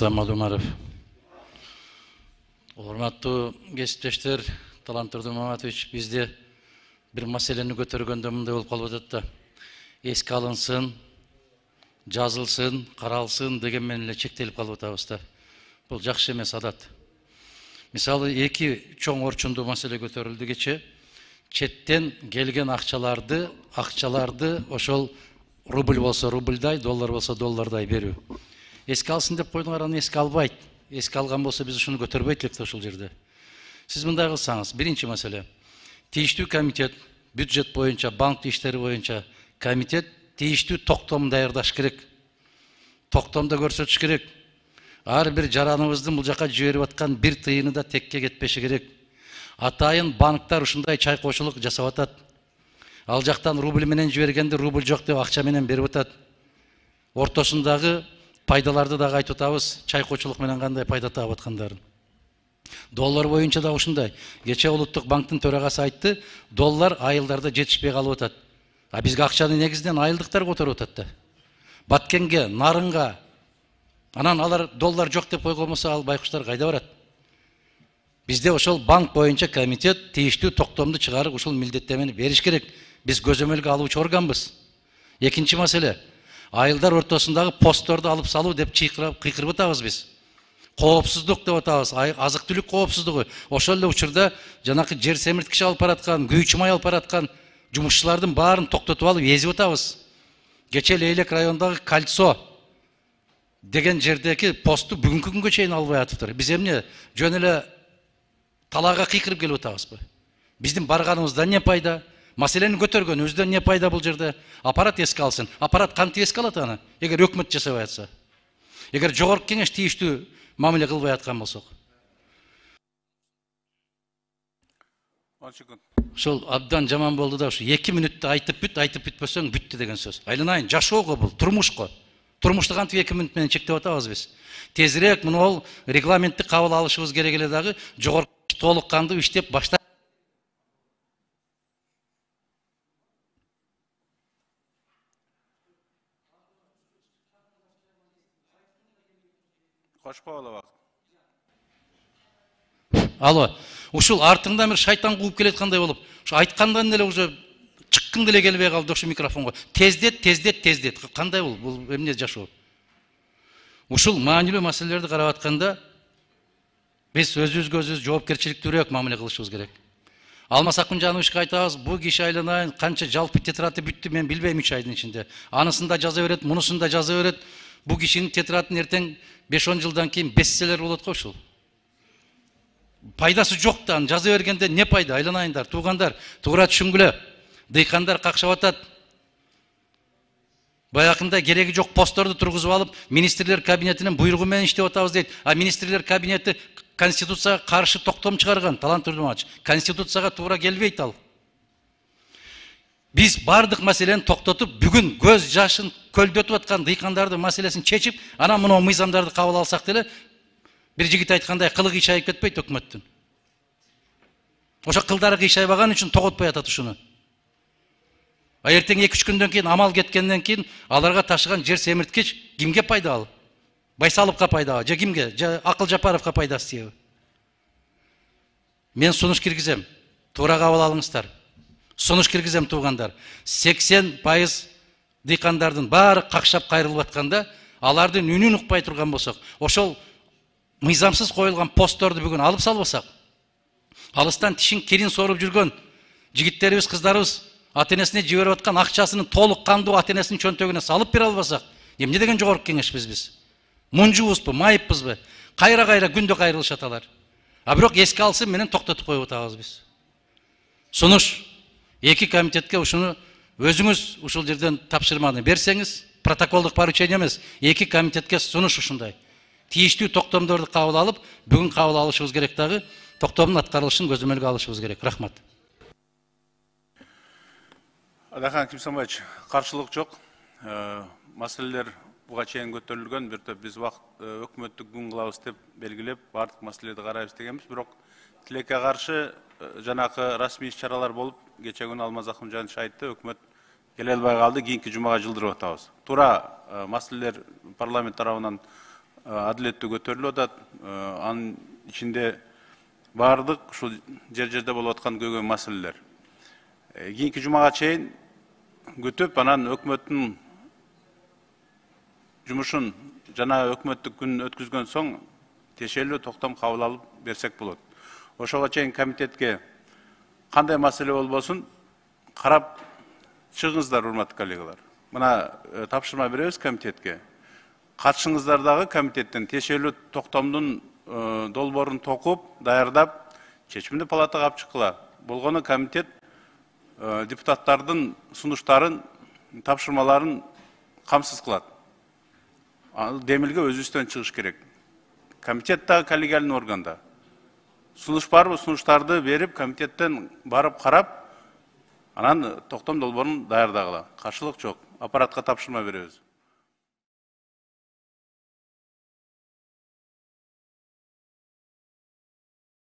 Мамадов Умаров. Урматтуу кесиптештер, Талантырды Маматович, бизде бир маселени көтөргөндө мындай болуп калып атат да. Эске алынсын, жазылсын, каралсын деген менен эле чектелип калып атабыз да. Бул жакшы эмес адат. Мисалы, эки чоң орчундуу маселе көтөрүлдү кече. Четтен келген акчаларды ошол рубль болсо рубльдай, доллар болсо доллардай берүү. Эске алсын деп койдуңар, аны эске албайт. Эске алган болсо биз ушуну көтөрбөйт элек ошол жерде. Сиз мындай кылсаңыз, биринчи маселе. Тийиштүү комитет, бюджет боюнча, банк иштери боюнча комитет тийиштүү токтом даярдаш керек. Токтомдо көрсөтүш керек. Ар бир жараныбыздын бул жака жиберип аткан бир тыйыны да текке кетпеши керек. Атайын банктар ушундай чайкоочулук жасап атат. Ал жактан рубль менен жибергенде рубль жок деп акча менен берип атат. Ортосундагы пайдаларды да айтып атабыз, чайкоочулук менен кандай пайда таап аткандарын. Доллар боюнча да ушундай. Кече Улуттук банктын төрагасы айтты, доллар айылдарда жетишпей калып атат. А бизге акчаны негизден айылдыктар көтөрүп атат да. Баткенге, Нарынга, анан алар доллар жок деп койгон болсо ал байкуштар кайда барат? Бизде ошол банк боюнча комитет тийиштүү токтомду чыгарып ушул милдеттемени бериш керек. Биз көзөмөлгө алуучу органбыз. Экинчи маселе, айылдар ортосундагы постторду алып салуу деп кыйкырып атабыз биз. Коопсуздук деп атабыз, азык түлүк коопсуздугу. Ошол эле учурда жанакы жер семирткич алып бараткан, күйүүчү май алып бараткан жумушчулардын баарын токтотуп алып эзип атабыз. Кече Лейлек районундагы Кольцо деген жердеги посту бүгүнкү күнгө чейин албай атыптыр. Биз эмне жөн эле талаага кыйкырып келип атабызбы? Биздин барганыбыздан не пайда? Маселени көтөргөнүбүздөн не пайда бул жерде? Аппарат эске алсын. Аппарат кантип эске алат аны? Эгер өкмөт жасабай атса. Эгер жогорку кеңеш тийиштүү мамиле кылбай аткан болсок. Ошол абдан жаман болду да, ушу 2 мүнөттө айтып бүтпөсөң бүттү деген сөз. Айланайын, жашоого бул, турмушко. Турмушту кантип 2 мүнөт менен чектеп атабыз биз? Тезирээк муну регламентти кабыл алышыбыз керек эле дагы, жогорку толук кандуу иштеп баштап. Алло, ушул артыңдан бир шайтан кууп келеткандай болуп, ушу айткандан эле уже чыккың деле келбей калды ушу микрофонго. Тездет. Кандай бул? Бул эмне жашоо? Ушул маанилүү маселелерди карап атканда биз өзүбүзгө жоопкерчиликтүүрөөк мамиле кылышыбыз керек. Алмаз Акунжановичке айтабыз, бул киши айланайын канча жалпы тетраты бүттү, мен билбейм 3 айдын ичинде. Анысын да жаза берет, мунусун да жаза берет. Бул кишинин тетратын эртең 5-10 жылдан кийин бестселлер болот го ушул. Пайдасы жок да, жаза бергенде не пайда? Айланайындар, туугандар, туура түшүнгүлө. Дыйкандар какшап атат. Баякында кереги жок постторду тургузуп алып, министрлер кабинетинин буйругу менен иштеп атабыз дейт. А министрлер кабинети Конституцияга каршы токтом чыгарган, Талант Турдумович. Конституцияга туура келбейт ал. Биз бардык маселени токтотуп, бүгүн көз жашын көлдөтүп аткан дыйкандардын маселесин чечип, анан мына мыйзамдарды кабыл алсак деле, бир жигит айткандай кылы кыйшайып кетпейт өкмөттүн. Ошо кылдары кыйшайбаган үчүн тоготпой атат ушуну. А эртең 2-3 күндөн кийин амал кеткенден кийин аларга ташыган жер семирткич кимге пайдалуу? Байсаловго пайдалуу, же кимге? Же Акыл Жапаровго пайдасы тиеби? Мен сунуш киргизем. Туура кабыл алыңыздар. Сунуш киргизем туугандар. 80% дыйкандардын баары какшап кайрылып атканда, алардын үнүн укпай турган болсок, ошол мыйзамсыз коюлган постторду бүгүн алып салбасак, алыстан тишин кирин соруп жүргөн жигиттерибиз, кыздарыбыз ата-энесине жиберип аткан акчасынын толук кандуу ата-энесинин чөнтөгүнө салып бере албасак, эмне деген жогорку кеңешпиз биз? Мунжубузбу, майыппызбы? Кайра күндө кайрылышат алар. А бирок эске алсын менен токтотуп коюп атабыз биз. Сунуш, 2 комитетке ушуну өзүңүз ушул жерден тапшырманы берсеңиз, протоколдук поручение эмес, 2 комитетке сунуш ушундай. Тийиштүү токтомдорду кабыл алып, бүгүн кабыл алышыбыз керек дагы, токтомдун аткарылышын көзөмөлгө алышыбыз керек. Рахмат. Адахан Кимсанбаевич, каршылык жок. Маселелер буга чейин көтөрүлгөн, бир топ биз өкмөттүк күн кылабыз деп белгилеп, бардык маселелерди карайбыз дегенбиз, бирок тилекке каршы жанакы расмий иш-чаралар болуп, кече күнү Алмаз Акунжанович айтты, өкмөт келе албай калды, кийинки жумага жылдырып атабыз. Туура маселелер парламент тарабынан адилеттүү көтөрүлүп атат. Анын ичинде баардык ушул жерде болуп аткан көйгөй маселелер кийинки жумага чейин күтүп, анан өкмөттүн жумушун жана өкмөттүк күн өткүзгөн соң тиешелүү токтом кабыл алып берсек болот. Ошого чейин комитетке кандай маселе болбосун карап чыгыңыздар, урматтуу коллегалар. Мына тапшырма беребиз комитетке. Катышыңыздар дагы комитеттен тиешелүү токтомдун долбоорун токуп, даярдап, чечимди палатага алып чыккыла. Болгону комитет депутаттардын сунуштарын, тапшырмаларын камсыз кылат. Демилге өзүбүздөн чыгыш керек. Комитет дагы коллегиальный органда. Сунуш барбы, сунуштарды берип, комитеттен барып карап, анан токтом долбоорун даярдагыла. Каршылык жок. Аппаратка тапшырма беребиз.